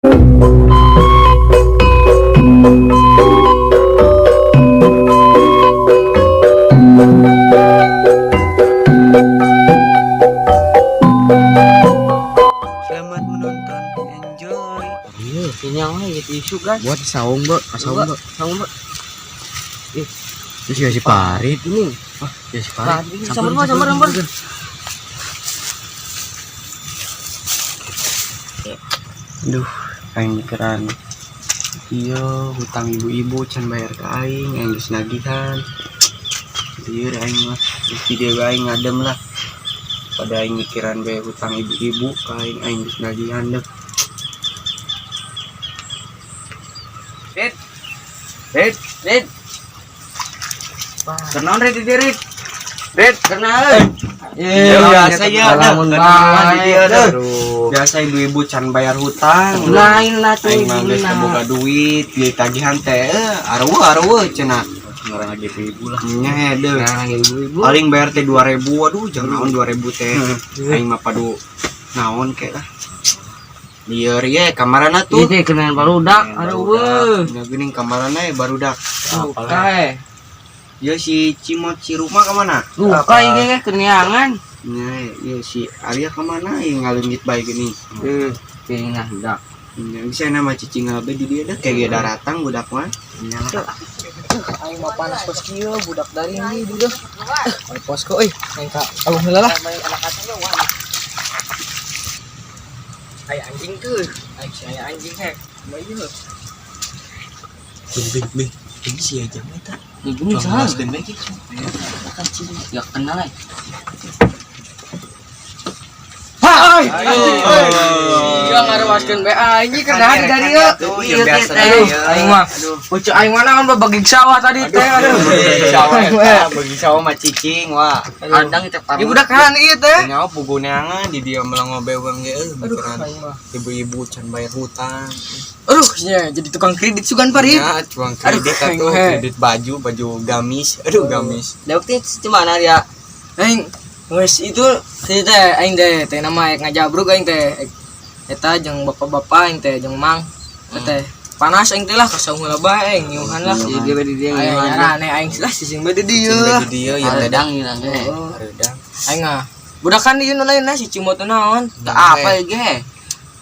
Selamat menonton, enjoy. Iya, kenyang aja tisu guys. Buat saung, Mbak. Saung, Mbak. Saung, Mbak. Terus ya si Parit. Ini. Ya si Parit. Sambar. Aduh, aing mikiran. Iya, hutang ibu-ibu can bayar ke aing geus nagihan. Ieu aing mah video aing ngadem lah. Pada aing mikiran bae hutang ibu-ibu ka aing geus nagihan deh. Red. Kenaon Red di Red? Red, kenaon. Biasa ya, biasa ibu-ibu can bayar hutang. Lain lah tuh. Aing mah geus boga duit, di tagihan teh areueuh cenah. Ngarang lagi ibu lah. Nya heuh. Ibu-ibu. Paling bayar teh 2000. Aduh, jangan naon 2000 teh. Aing mah padu naon ke lah. Lieur ye kamarana tuh. Ini kenal barudak. Aduh. Nya geuning kamarana barudak. Kae. Ya si Cimot si rumah ke mana? Luka ini kenyangan. Nah, ya si Arya ke mana? Yang ngalungit baik gini. Kayaknya dak. Yang bisa nama cicing ngabe di dia dah kayak daratang budak mah. Aing mah panas pos kieu budak dari ini juga. Ai posko euy, aing ka alung heula lah. Ai anjing tuh. Ai saya anjing he. Bayu. Bing. Ini sih aja meta. Ini salah. Ya kenal ai. Hai. Dia ngarawaskeun BA anjing kana dari ieu. Iya biasa. Aing mah. Pucuk aing mana kan bagi sawah tadi teh. Aduh. Bagi sawah mah cicing wah. Kadang teh parah. Ibu dah kan ieu teh. Nyawa puguneangan di dia melangobe urang ge Aduh, ibu-ibu can bayar hutang. Aduh, ya jadi tukang kredit sugan Parit. Ya, tukang kredit atuh, kredit baju gamis. Aduh, gamis. Da waktu cuma dia. Aing wes itu teh aing teh nama ngajabruk aing teh. Eta jeung bapak-bapak aing teh jeung mang. Teh panas aing teh lah kasaung heula bae aing nyuhan lah. Jadi di dia nyuhan. Aing lah sising bae di dieu. Di dieu ya tedang ilang ge. Hareudang. Aing ah. Budakan di nu lain si Cimot naon? Teu apa ge.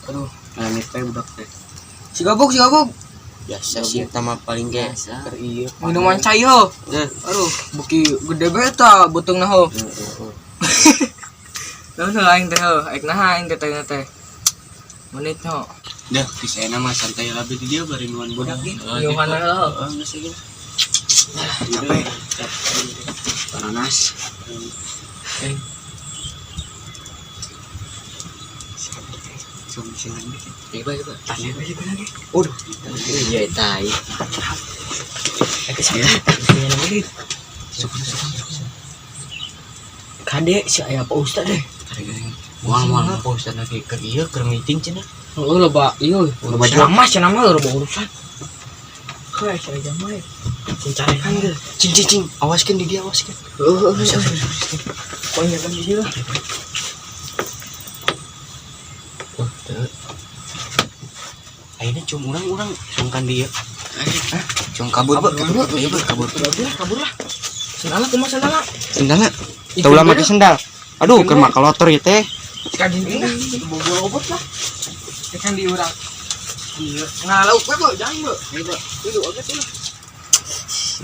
Aduh, langit teh budak teh. Si gabuk. Biasa sih tama paling ge keur ieu. Minuman cai ho. Aduh, buki gede bae eta beutungna ho. Naon aing teh ho, aing naha aing teh. Menit ho. Dah, kisahna mah santai lah di dia bari nuan budak ge. Nyuhan lah. Geus ge. Capek. Panas. Coba. Udah. Iya, tai. Kade si aya Pak Ustad deh. Moal Pak Ustad lagi ke ieu keur meeting cenah. Oh, loba ieu. Loba jamas cenah mah loba urusan. Kae saya jamas. Cincarekan ge. Cing. Awaskeun di dia, awaskeun. Poinnya kan di dia. Ayeuna cum urang sungkan dia. Cung kabur. Kabur lah. Sendal kumaha sendal? Sendalna. Teu ulah make sendal. Aduh, keur maka lotor ieu teh. Kadin ini bobo obot lah. Kan di urang. Ieu. Ngalauk we, Bu, jangan, Bu. Itu oge tuh.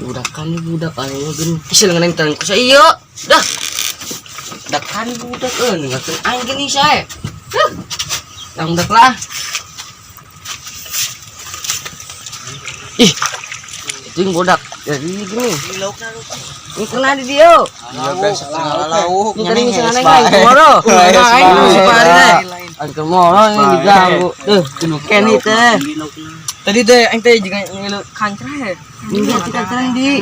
Budakan budak anu geuning. Kisah ngeunang tang ku ieu. Dah. Dakan budak ngakeun aing geuning sae. Tang budak lah. Ih. Itu budak. Jadi gini. Ini kena di dia. Iya biasa lauk. Ini tadi misalnya aing moro. Aing si Pari teh. Aing moro ini diganggu. Tuh, kudu Kenny teh. Tadi teh aing teh juga ngilu kancrah. Ini ati kancrah di.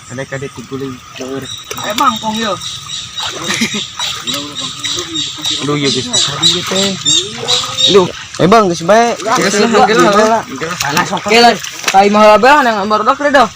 Ada kade tiguling keur. Ayo bangkong yo. Aduh ya guys, besar ieu teh. Aduh, Bang, geus bae. Geus lah. Panas oke lah. Kai mah bae nang barudak teh dah.